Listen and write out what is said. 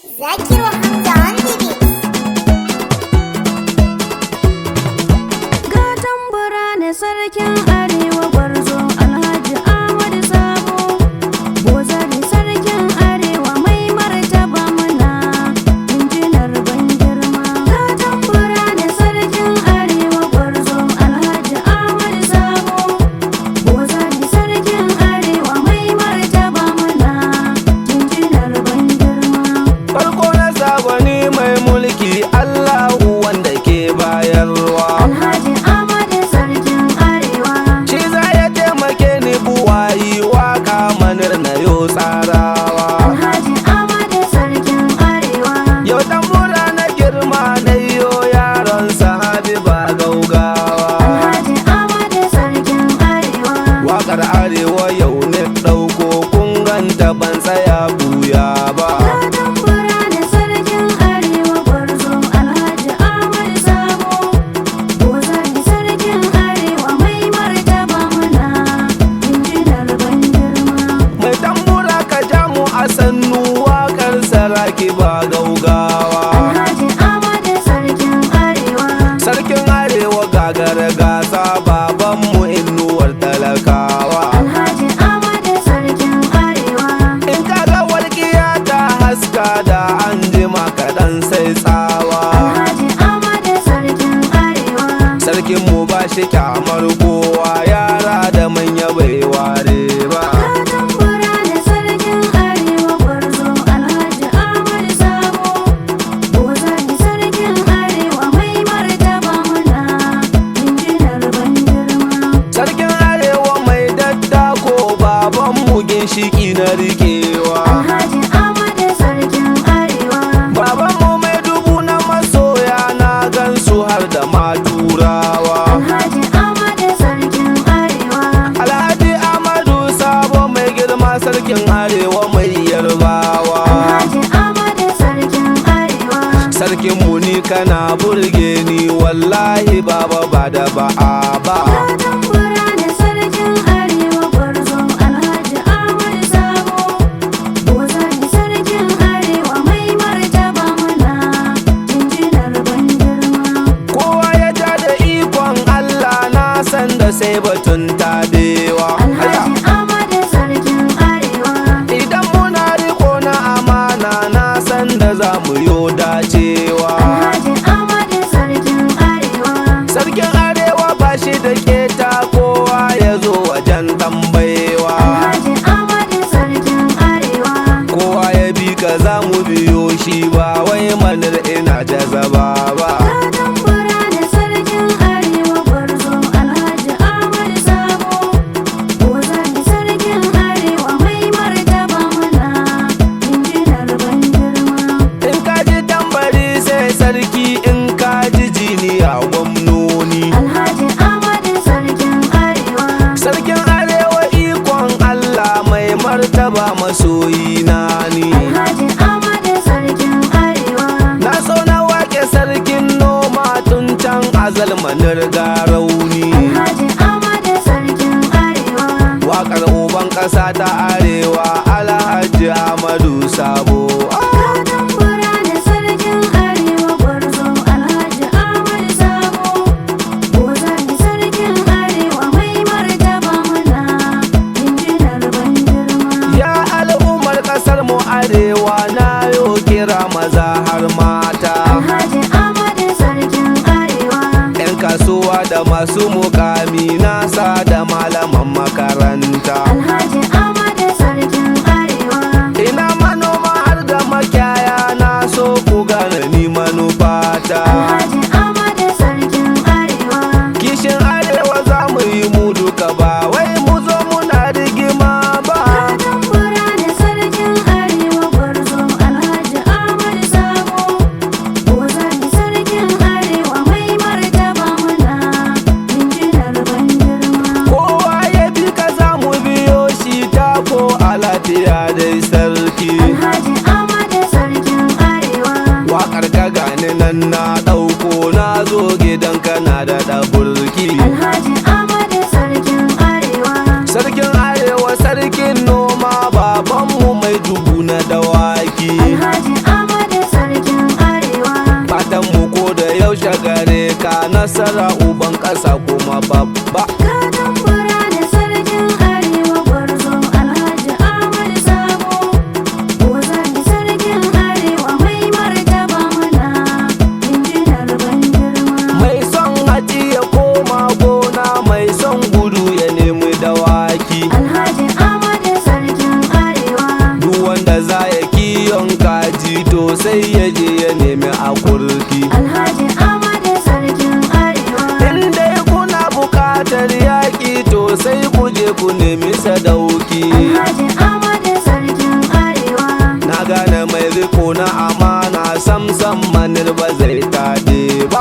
Zakir Hamza on the beat. Ga tambura ne sarkin arewa gwarzo alhaji amadou sabo bozari sarkin arewa mai martaba muna injinar ban girma. Ga tambura ne sarkin arewa gwarzo alhaji amadou sabo bozari sarkin arewa mai martaba muna injinar ban girma. Farko na sabani mai mulki Allahu wanda ke bayarwa. Alhaji amadou sarkin arewa Shi za ya taimake ni buwayi waka manar na yo tsarawa. Alhaji amadou sarkin arewa Yau tambura na girma na yo yaron sahabi ba gaugawa. Alhaji amadou sarkin arewa Wakar arewa yau ne ɗauko kun ganta ban tsaya buya ba. Ga tambura ne sarkin arewa gwarzo alhaji amadou sabo bozari sarkin arewa mai martaba muna injinar ban girma. Mai tambura ka ja mu a sannu wakar saraki ba gaugawa. Alhaji amadou sarkin arewa Sarkin arewa gagara gasa babanmu inuwar talakawa. Alhaji amadou sarkin arewa In kaga walƙiya ta haska da an jima kaɗan sai tsawa. Alhaji amadou sarkin arewa Sarkinmu ba shi kyamar kowa yara da manya bai ware ba. Ga tambura ne sarkin arewa gwarzo alhaji amadou sabo bozari sarkin arewa mai martaba muna injinar ban girma. Sarkin arewa mai daddako babanmu ginshiki na rikewa. Alhaji amadou sarkin arewa Babanmu mai dubu na masoya na gansu har da maturawa. Alhaji amadou sarkin arewa Alhaji Amadou Sabo mai girma sarkin arewa mai yarbawa. Alhaji amadou sarkin arewa Sarkin muni kana burge ni wallahi baba ba da ba'a ba. Ga tambura ne sarkin arewa gwarzo alhaji amadou sabo bozari sarkin arewa mai martaba muna injinar ban girma. Kowa ya ja da ikon Allah na san da sai batun tabewa. Alhaji amadou sarkin arewa Idan muna riko na amana na san da za mu yo dacewa. Alhaji amadou sarkin arewa Sarkin arewa ba shi da keta kowa ya zo wajen tambaiwa. Alhaji amadou sarkin arewa Kowa ya bi ka za mu biyo shi ba wai manar ina jazaba ba. Ga tambura ne sarkin arewa gwarzo alhaji amadou sabo bozari sarkin arewa mai martaba muna injinar ban girma. In ka ji tambari sai sarki in ka ji jiniya gwamnoni. Alhaji amadou sarkin arewa Sarkin arewa ikon Allah mai martaba masoyi na ni. Alhaji amadou sarkin arewa Na so na wake sarkin noma tun can azal manar rauni. Alhaji amadou sarkin arewa Wakar uban ƙasa ta arewa alhaji Amadou Sabo. Ga tambura ne sarkin arewa gwarzo alhaji amadou sabo bozari sarkin arewa mai martaba muna injinar ban girma. Ya al'ummar ƙasar mu arewa na yo kira maza har mata. Alhaji amadou sarkin arewa 'Yan kasuwa da masu mukami nasa da malaman makaranta. Alhaji amadou sarkin arewa Ina manoma har da makiyaya na so ku gane ni manufata. Alhaji amadou sarkin arewa Kishin arewa za mu yi mu duka ba wai mu zo muna rigima ba. Ga tambura ne sarkin arewa gwarzo alhaji amadou sabo bozari sarkin arewa mai martaba muna injinar sai ya je ya nemi akurki. Alhaji Amadou sarkin arewa. In dai kuna bukatar yaƙi to sai ku je ku nemi sadauki. Alhaji Amadou sarkin arewa. Na gane mai riko na amana sam manir ba zai taɗe ba.